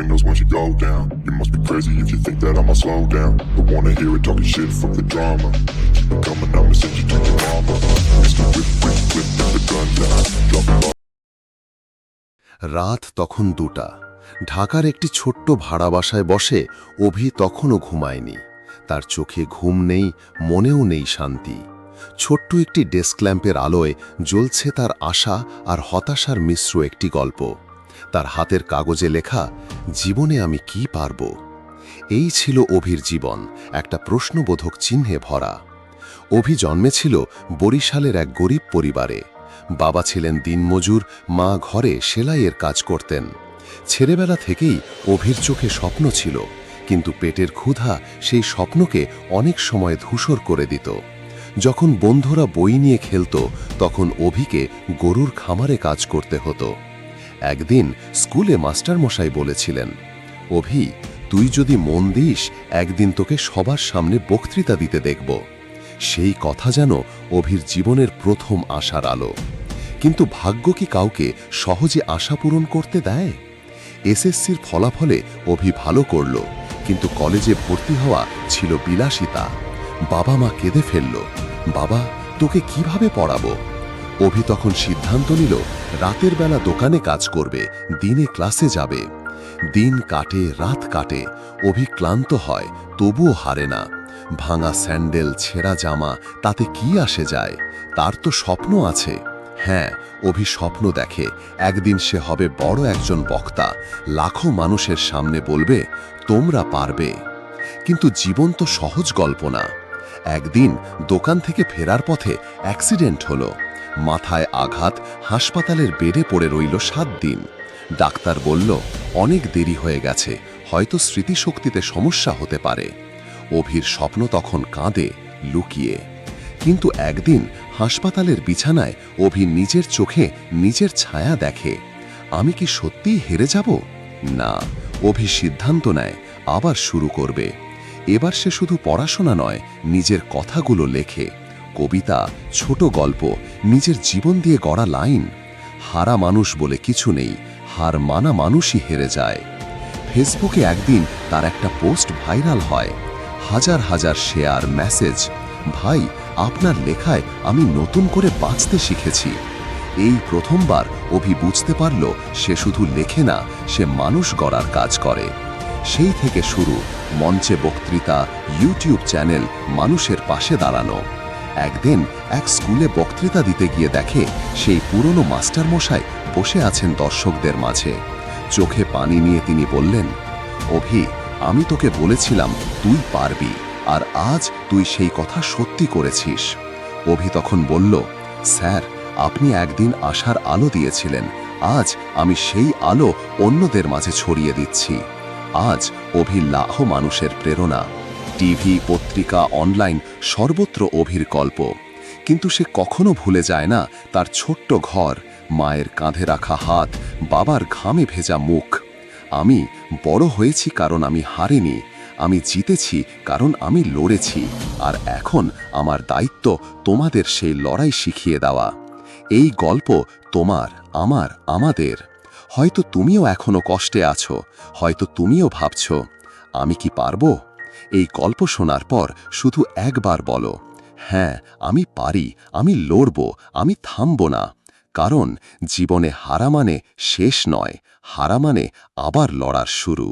windows once you go down. You must be crazy if you think that I'ma slow down. Don't wanna hear it talking shit, fuck the drama. Keep it coming, I'ma send you to your mama. Mr. Whip, whip, whip, with the gun down. Drop it off. রাত তখন 2টা। ঢাকার একটি ছোট্ট ভাড়া বাসায় বসে অভি তখনও ঘুমায়নি। তার চোখে ঘুম নেই, মনেও নেই শান্তি। ছোট্ট একটি ডেস্ক ল্যাম্পের আলোয় জ্বলছে তার আশা আর হতাশার মিশ্র একটি গল্প। তার হাতের কাগজে লেখা, জীবনে আমি কি পারব। এই ছিল অভির জীবন, একটা প্রশ্নবোধক চিহ্নে ভরা। অভি জন্মেছিল বরিশালের এক গরিব পরিবারে। বাবা ছিলেন দিনমজুর, মা ঘরে সেলাইয়ের কাজ করতেন। ছেলেবেলা থেকেই অভির চোখে স্বপ্ন ছিল, কিন্তু পেটের ক্ষুধা সেই স্বপ্নকে অনেক সময় ধূসর করে দিত। যখন বন্ধুরা বই নিয়ে খেলত, তখন অভিকে গরুর খামারে কাজ করতে হতো। একদিন স্কুলে মাস্টারমশাই বলেছিলেন, অভি, তুই যদি মন দিস, একদিন তোকে সবার সামনে বক্তৃতা দিতে দেখব। সেই কথা যেন অভির জীবনের প্রথম আশার আলো। কিন্তু ভাগ্য কি কাউকে সহজে আশা পূরণ করতে দেয়? এসএসসির ফলাফলে অভি ভালো করল, কিন্তু কলেজে ভর্তি হওয়া ছিল বিলাসিতা। বাবা মা কেঁদে ফেলল, বাবা, তোকে কিভাবে পড়াবো? অভি তখন সিদ্ধান্ত নিল, রাতের বেলা দোকানে কাজ করবে, দিনে ক্লাসে যাবে। দিন কাটে, রাত কাটে, অভি ক্লান্ত হয়, তবুও হারে না। ভাঙা স্যান্ডেল, ছেঁড়া জামা, তাতে কি আসে যায়? তার তো স্বপ্ন আছে। হ্যাঁ, অভি স্বপ্ন দেখে একদিন সে হবে বড় একজন বক্তা, লাখো মানুষের সামনে বলবে, তোমরা পারবে। কিন্তু জীবন তো সহজ গল্প না। একদিন দোকান থেকে ফেরার পথে অ্যাক্সিডেন্ট হলো। মাথায় আঘাত, হাসপাতালের বেডে পড়ে রইল 7 দিন। ডাক্তার বলল, অনেক দেরি হয়ে গেছে, হয়তো স্মৃতিশক্তিতে সমস্যা হতে পারে। অভির স্বপ্ন তখন কাঁদে, লুকিয়ে। কিন্তু একদিন হাসপাতালের বিছানায় অভি নিজের চোখে নিজের ছায়া দেখে। আমি কি সত্যিই হেরে যাব? না, অভি সিদ্ধান্ত নেয়, আবার শুরু করবে। এবার সে শুধু পড়াশোনা নয়, নিজের কথাগুলো লেখে, কবিতা, ছোট গল্প, নিজের জীবন দিয়ে গড়া লাইন। হারা মানুষ বলে কিছু নেই, হার মানা মানুষই হেরে যায়। ফেসবুকে একদিন তার একটা পোস্ট ভাইরাল হয়, হাজার হাজার শেয়ার, মেসেজ, ভাই, আপনার লেখায় আমি নতুন করে বাঁচতে শিখেছি। এই প্রথমবার অভি বুঝতে পারল, সে শুধু লেখে না, সে মানুষ গড়ার কাজ করে। সেই থেকে শুরু মঞ্চে বক্তৃতা, ইউটিউব চ্যানেল, মানুষের পাশে দাঁড়ানো। একদিন এক স্কুলে বক্তৃতা দিতে গিয়ে দেখে সেই পুরনো মাস্টারমশাই বসে আছেন দর্শকদের মাঝে। চোখে পানি নিয়ে তিনি বললেন, অভি, আমি তোকে বলেছিলাম তুই পারবি, আর আজ তুই সেই কথা সত্যি করেছিস। অভি তখন বলল, স্যার, আপনি একদিন আশার আলো দিয়েছিলেন, আজ আমি সেই আলো অন্যদের মাঝে ছড়িয়ে দিচ্ছি। আজ অভি লাখো মানুষের প্রেরণা। টিভি, পত্রিকা, অনলাইন, সর্বত্র অভির গল্প। কিন্তু সে কখনো ভুলে যায় না তার ছোট্ট ঘর, মায়ের কাঁধে রাখা হাত, বাবার ঘামে ভেজা মুখ। আমি বড় হয়েছি কারণ আমি হারিনি, আমি জিতেছি কারণ আমি লড়েছি, আর এখন আমার দায়িত্ব তোমাদের সেই লড়াই শিখিয়ে দেওয়া। এই গল্প তোমার, আমার, আমাদের। হয়তো তুমিও এখনো কষ্টে আছো, হয়তো তুমিও ভাবছ, আমি কি পারবো? এই গল্প শোনার পর শুধু একবার বলো, হ্যাঁ, আমি পারি, আমি লড়ব, আমি থামব না। কারণ জীবনে হারা মানে শেষ নয়, হারা মানে আবার লড়ার শুরু।